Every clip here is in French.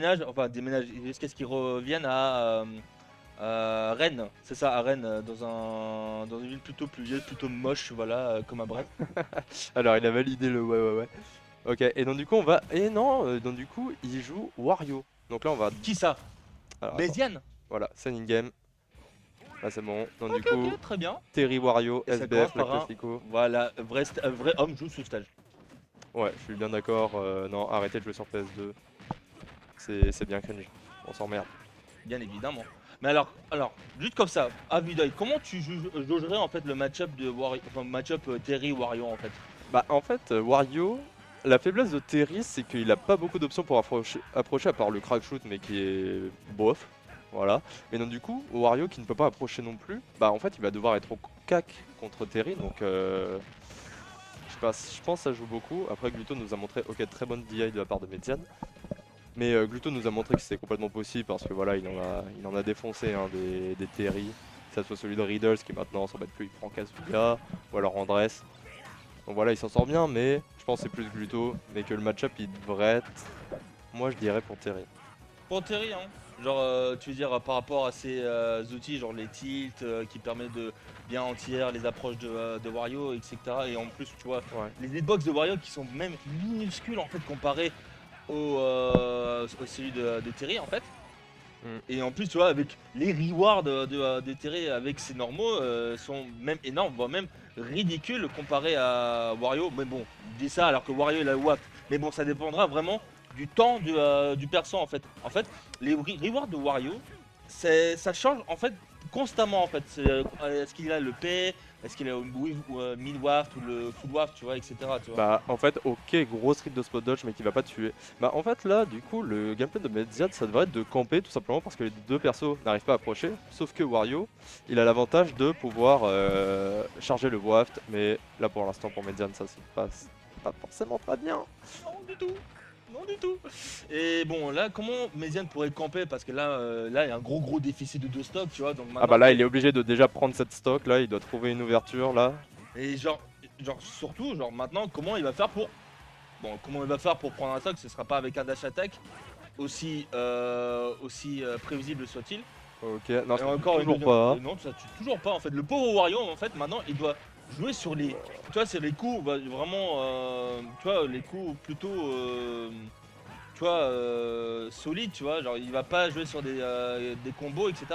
enfin déménagent, jusqu'à ce qu'ils reviennent à Rennes, c'est ça, à Rennes, dans une ville plutôt pluvieuse, plutôt moche, voilà, comme à Brest. Alors il a validé le ouais ouais ouais. Ok, et donc du coup on va... Et non, donc du coup il joue Wario. Donc là on va... Qui ça? Alors attends, Béziane? voilà, c'est in-game. Là c'est bon. Donc du Ok, coup, ok, très bien. Terry Wario, Et ça commence SBF, la par un, classico. voilà, vrai homme joue ce stage, Ouais, je suis bien d'accord. Non, arrêtez de jouer sur PS2. C'est bien cringe. On s'emmerde. bien évidemment. Mais alors, juste comme ça, à vue d'œil, comment tu jaugerais en fait le match-up de Wario, enfin match-up Terry Wario en fait? Bah en fait, Wario, la faiblesse de Terry, c'est qu'il a pas beaucoup d'options pour approcher à part le crack shoot, mais qui est bof. Voilà. Et donc du coup, Wario qui ne peut pas approcher non plus, bah en fait il va devoir être au cac contre Terry, donc je sais pas, je pense que ça joue beaucoup. Après Gluto nous a montré, ok, très bonne DI de la part de Median, mais Gluto nous a montré que c'était complètement possible parce que voilà, il en a défoncé hein, des Terry, que ça soit celui de Riddles qui maintenant s'embête plus, il prend Kazuya, ou alors Andres. Donc voilà, il s'en sort bien, mais je pense que c'est plus Gluto, mais que le match-up il devrait être, moi je dirais pour Terry. Pour Terry, hein. Genre, tu veux dire par rapport à ces outils, genre les tilts qui permettent de bien entière les approches de Wario, etc. Et en plus, tu vois, Ouais. les hitbox de Wario qui sont même minuscules en fait comparé au celui de Terry en fait. Mm. Et en plus, tu vois, avec les rewards de Terry avec ses normaux sont même énormes, voire même ridicules comparé à Wario. Mais bon, je dis ça alors que Wario il a le WAP. Mais bon, ça dépendra vraiment du temps du perso en fait. En fait, les rewards de Wario, ça change en fait constamment en fait. Est-ce qu'il a le P, est-ce qu'il a le mid-waft ou le full-waft, tu vois, etc. Tu vois. Bah en fait, ok, gros strip de spot dodge mais qui va pas tuer. Bah en fait là, du coup, le gameplay de Median ça devrait être de camper tout simplement parce que les deux persos n'arrivent pas à approcher. Sauf que Wario, il a l'avantage de pouvoir charger le waft, mais là pour l'instant pour Median ça se passe pas forcément très bien. Non du tout. Non du tout. Et bon là comment Méziane pourrait camper parce que là il y a un gros déficit de deux stocks tu vois donc Ah maintenant bah là il est obligé de déjà prendre cette stock là, il doit trouver une ouverture là. et genre surtout genre maintenant comment il va faire pour comment il va faire pour prendre un stock, ce sera pas avec un dash attack aussi prévisible soit-il. Ok, non Et ça tue encore une toujours deuxième pas. Hein. non ça tue toujours pas en fait le pauvre Wario en fait maintenant il doit jouer sur les tu vois c'est les coups vraiment tu vois les coups plutôt tu vois, solide, tu vois, genre il va pas jouer sur des combos, etc.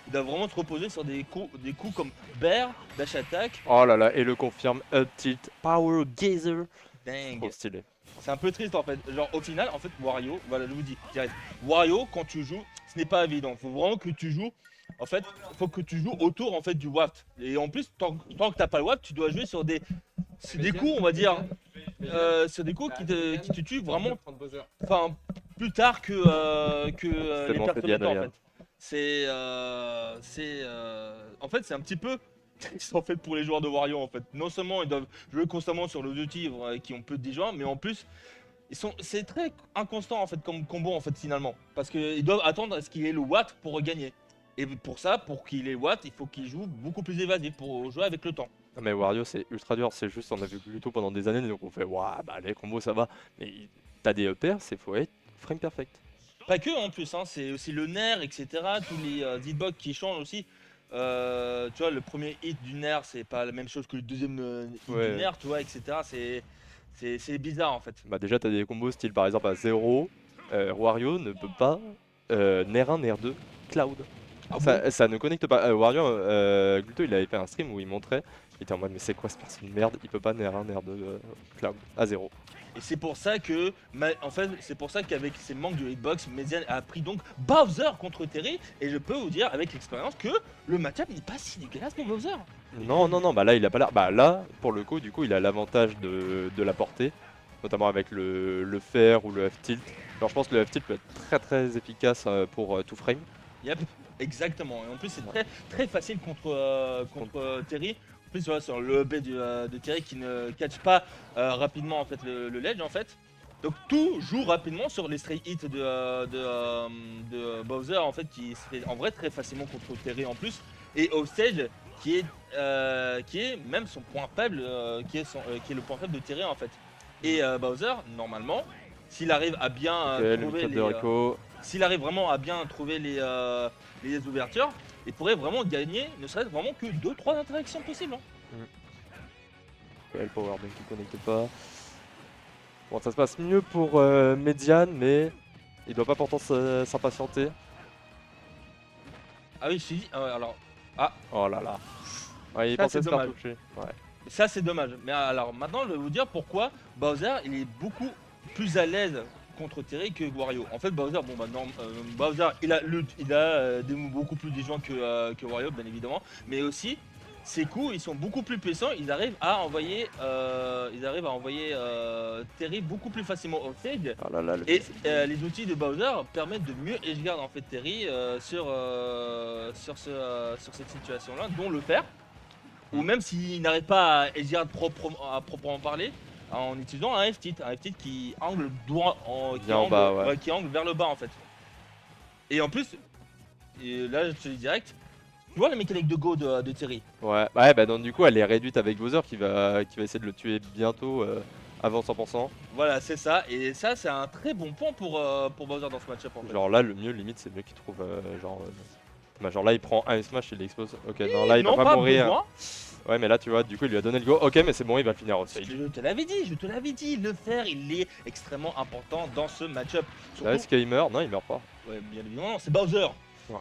Il doit vraiment se reposer sur des coups comme Bear, Dash Attack, Oh là là, et le confirme, up tilt, power gazer. Trop Dang. stylé. C'est un peu triste en fait. Genre au final, en fait, Wario, voilà, je vous dis, direct. Wario, quand tu joues, ce n'est pas évident. Faut vraiment que tu joues. En fait, faut que tu joues autour en fait du waft. Et en plus, tant que t'as pas le waft, tu dois jouer sur des coups, on va dire, sur des coups qui te tuent vraiment. Enfin, plus tard que C'est les bon, c'est pertes Diane, méta en regarde. fait. En fait, c'est un petit peu triste en fait pour les joueurs de Wario en fait. Non seulement ils doivent jouer constamment sur le outils qui ont peu de joueurs, mais en plus c'est très inconstant en fait comme combo en fait finalement, parce qu'ils doivent attendre à ce qu'il ait le watt pour gagner. Et pour ça, pour qu'il ait le watt, il faut qu'il joue beaucoup plus évasif pour jouer avec le temps. Non mais Wario c'est ultra dur, c'est juste on a vu Gluto pendant des années donc on fait waouh bah les combos ça va. Mais t'as des EPR, c'est faut être frame perfect. Pas que en plus, hein, c'est aussi le nerf, etc. Tous les hitbox qui changent aussi. Tu vois, le premier hit du nerf, c'est pas la même chose que le deuxième hit du Ouais. nerf, tu vois, etc. C'est bizarre en fait. Bah déjà t'as des combos style par exemple à 0, Wario ne peut pas Nair 1, Nair 2, Cloud. Ah bon? Ça ne connecte pas. Wario, Gluto il avait fait un stream où il montrait, il était en mode mais c'est quoi ce perso de merde, il peut pas Nair 1, Nair 2, Cloud, à 0. Et c'est pour ça que, en fait, c'est pour ça qu'avec ces manques de hitbox, Median a pris donc Bowser contre Terry. Et je peux vous dire avec l'expérience que le match-up n'est pas si dégueulasse pour Bowser. Non, non, non, bah là il a pas l'air. Bah là, pour le coup, du coup, il a l'avantage de la portée, notamment avec le fer ou le F-tilt. Alors je pense que le F-tilt peut être très très efficace pour tout frame. Yep, exactement. Et en plus, c'est Ouais. très facile contre Terry. En plus, voilà, sur le B de Terry qui ne catch pas rapidement en fait le ledge en fait. Donc tout joue rapidement sur les stray hits de Bowser en fait qui se fait en vrai très facilement contre Terry en plus. Et Offstage qui est même son point faible, qui est le point faible de Terry en fait. Et Bowser, normalement, s'il arrive à bien Ok, le trouver mid-cap de Rico. s'il arrive vraiment à bien trouver les ouvertures, il pourrait vraiment gagner, ne serait-ce vraiment que 2-3 interactions possibles. Hein. Ouais, le powerbank qui connecte pas. Bon, ça se passe mieux pour Mediane, mais il doit pas pourtant s'impatienter. Ah oui, je t'ai dit, alors, ah, Oh là là. Ouais, il Ça, pensait c'est se faire dommage. toucher. Ouais. ça c'est dommage. Mais alors maintenant, je vais vous dire pourquoi Bowser, il est beaucoup plus à l'aise contre Terry que Wario. En fait, Bowser, bon bah non, Bowser, il a des moves beaucoup plus déjouants que Wario, bien évidemment, mais aussi ses coups, ils sont beaucoup plus puissants. Ils arrivent à envoyer Terry beaucoup plus facilement au stage. Oh là là, le Et les outils de Bowser permettent de mieux edgeguard en fait Terry sur cette situation-là, dont le fer. Ou même s'il n'arrive pas à edgeguard à proprement parler, en utilisant un F-tit qui angle droit, qui angle vers le bas en fait. Et en plus, et là je te dis direct, tu vois la mécanique de Go de Terry. Ouais, bah donc du coup elle est réduite avec Bowser qui va essayer de le tuer bientôt avant 100%. Voilà, c'est ça. Et ça, c'est un très bon point pour Bowser dans ce match-up en fait. Genre là le mieux limite c'est mieux qu'il trouve genre là il prend un smash, il l'explose. Ok, non là il va pas mourir. Besoin. Ouais mais là tu vois du coup il lui a donné le go. Ok mais c'est bon, il va finir au stage. Je te l'avais dit, le fer il est extrêmement important dans ce match-up. Là est-ce qu'il meurt? Non, il meurt pas. Ouais, bien évidemment, c'est Bowser. Ouais.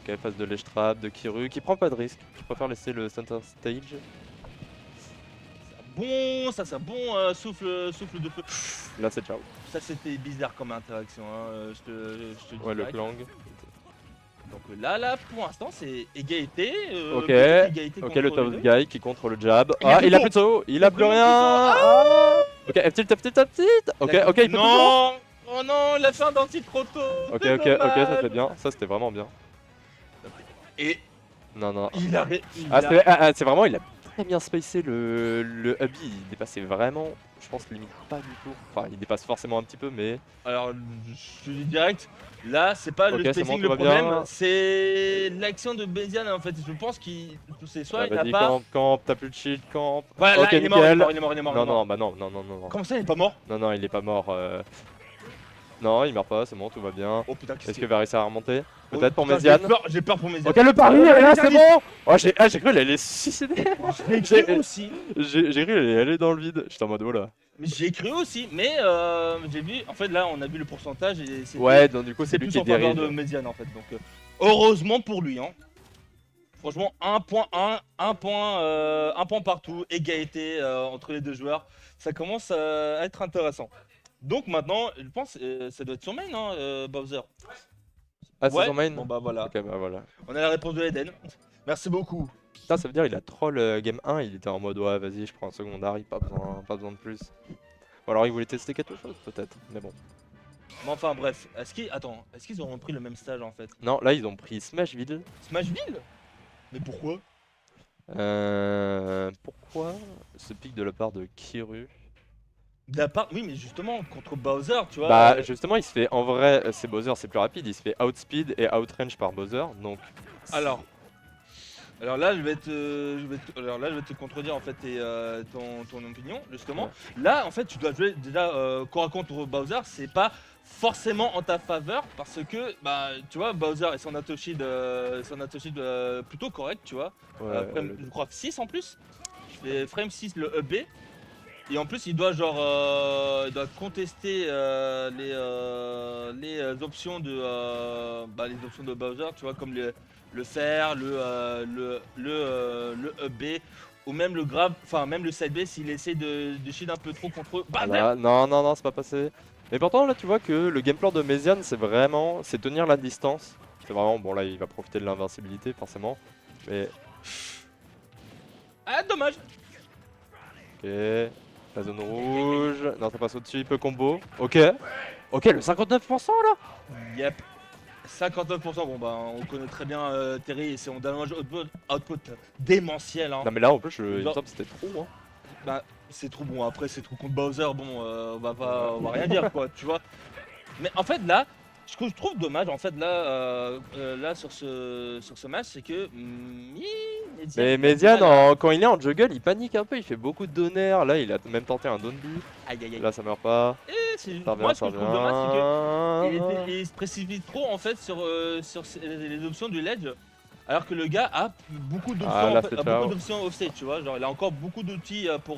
Ok, phase de ledge trap de Kiru qui prend pas de risque, qui préfère laisser le center stage. C'est un bon souffle de feu. Là c'est ciao. Ça c'était bizarre comme interaction, hein. Je te dis Ouais, le direct. clang. Donc là pour l'instant c'est égalité. Ok, égalité ok, contre le les top deux. guy qui contre le jab. Il a Ah, plus il a de plus de saut, il a plus rien. Ok, F-tilt. Ok, ok, il peut toujours. Non. Oh non, la fin d'anti trop tôt. Ok, c'est ok, ça dommage. c'est bien. Ça c'était vraiment bien. Et Non. il a. C'est vraiment, il a très bien spacé le Hubby. Il dépassait vraiment, je pense, limite pas du tout. Enfin, il dépasse forcément un petit peu, mais. Alors, je te dis direct, là, c'est pas Ok, le c'est spacing bon, le tout va problème, bien. c'est l'action de Béziane en fait. Je pense qu'il. C'est soit il n'a Vas-y, pas. camp, t'as plus de shield, camp. Voilà, Ok, là, il est mort, nickel. il est mort. Non, bah non. Comment ça, il est pas mort? Non, il est pas mort. Non, il meurt pas, c'est bon, tout va bien. Oh putain, Est-ce que Varys a remonté? Oh, Peut-être pour putain, Méziane. J'ai peur pour Méziane. Ok, le pari, Oh, là, c'est Méziane, bon. Oh, j'ai cru qu'elle allait se suicider. J'ai cru aussi. J'ai cru qu'elle allait aller dans le vide. J'étais en mode, oh là. Mais j'ai cru aussi, mais j'ai vu. En fait, là, on a vu le pourcentage et c'est. Ouais, donc du coup, c'est C'est lui plus qui en faveur dirige. de Méziane en fait. Donc, heureusement pour lui, hein. Franchement, un point partout, égalité entre les deux joueurs. Ça commence à être intéressant. Donc maintenant, je pense ça doit être sur main, hein, Bowser. Ah, c'est son main? Bon bah voilà. Ok, bah voilà. On a la réponse de Eden. Merci beaucoup. Putain, ça veut dire il a troll game 1, il était en mode, ouais, vas-y, je prends un secondary, pas besoin de plus. Ou alors il voulait tester quelque chose, peut-être, mais bon. Mais enfin bref, est-ce qu'ils auront pris le même stage en fait? Non, là, ils ont pris Smashville. Smashville? Mais pourquoi? Pourquoi ce pic de la part de Kiru? Oui, mais justement, contre Bowser, tu vois. Bah justement il se fait, en vrai c'est Bowser, c'est plus rapide, il se fait outspeed et outrange par Bowser, donc... Alors là, je vais te contredire en fait ton opinion, justement. Ouais. Là, en fait, tu dois jouer déjà corps à corps contre Bowser, c'est pas forcément en ta faveur parce que, bah, tu vois, Bowser et son Atoshi plutôt correct, tu vois. Ouais, Je crois 6 en plus. Je fais frame 6 le EB. Et en plus, il doit contester les options les options de Bowser, tu vois, comme le fer, le EB, ou même le grab, enfin même le side B s'il essaie de shield un peu trop contre eux. Bah, voilà. Non, c'est pas passé. Mais pourtant là tu vois que le gameplay de Méziane c'est tenir la distance. C'est vraiment, bon là il va profiter de l'invincibilité forcément. Mais... Ah, dommage. Ok, la zone rouge, non ça passe au-dessus, il peut combo. Ok, le 59% là. Yep. 59%, bon bah on connaît très bien Terry et son damage output démentiel, hein. Non mais là en plus il me Genre- semble que c'était trop hein. Bah c'est trop bon, après c'est trop contre Bowser, bon on va rien dire quoi, tu vois. Mais en fait là, ce que je trouve dommage en fait là sur ce match, c'est que Mais Méziane quand il est en juggle il panique un peu, il fait beaucoup de donaires, là il a même tenté un down B. Aïe aïe aïe. Là ça meurt pas. Et Ça moi revient, ce ça que je trouve dommage, c'est que revient. il se précipite trop en fait sur les options du ledge, alors que le gars a beaucoup Ah, d'options en là, fait, c'est a beaucoup ciao. d'options offstage, tu vois, genre il a encore beaucoup d'outils pour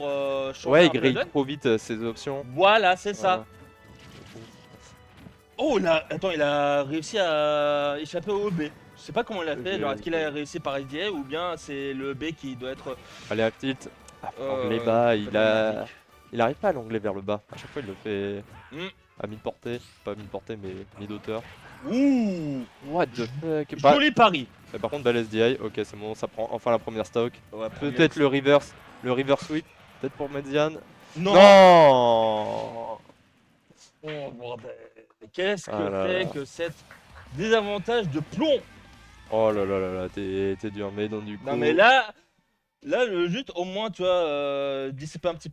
changer Ouais, il un grille Bloodhound. trop vite ses options. Voilà, c'est ça. Voilà. Oh là, attends, il a réussi à échapper au B. Je sais pas comment il a fait, genre est-ce qu'il a réussi par SDA ou bien c'est le B qui doit être Allez, à tilt. Ah, l'onglet bas, complètement merdique. il arrive pas à l'onglet vers le bas. À chaque fois, il le fait Hmm. à mi-portée. Pas mi-portée, mais mi-hauteur. Ouh, What the fuck? Bah, joli pari. mais par contre, balle SDI, ok, c'est bon, ça prend enfin la première stock. Ouais, Peut-être le reverse sweep. Peut-être pour Median. Non. Non. Oh, bordel. Qu'est-ce Ah que là c'est là. que cette désavantage de plomb? Oh là là là là, t'es dur. Mais donc, du Non mais coup. là, juste au moins tu vois, dissiper un petit peu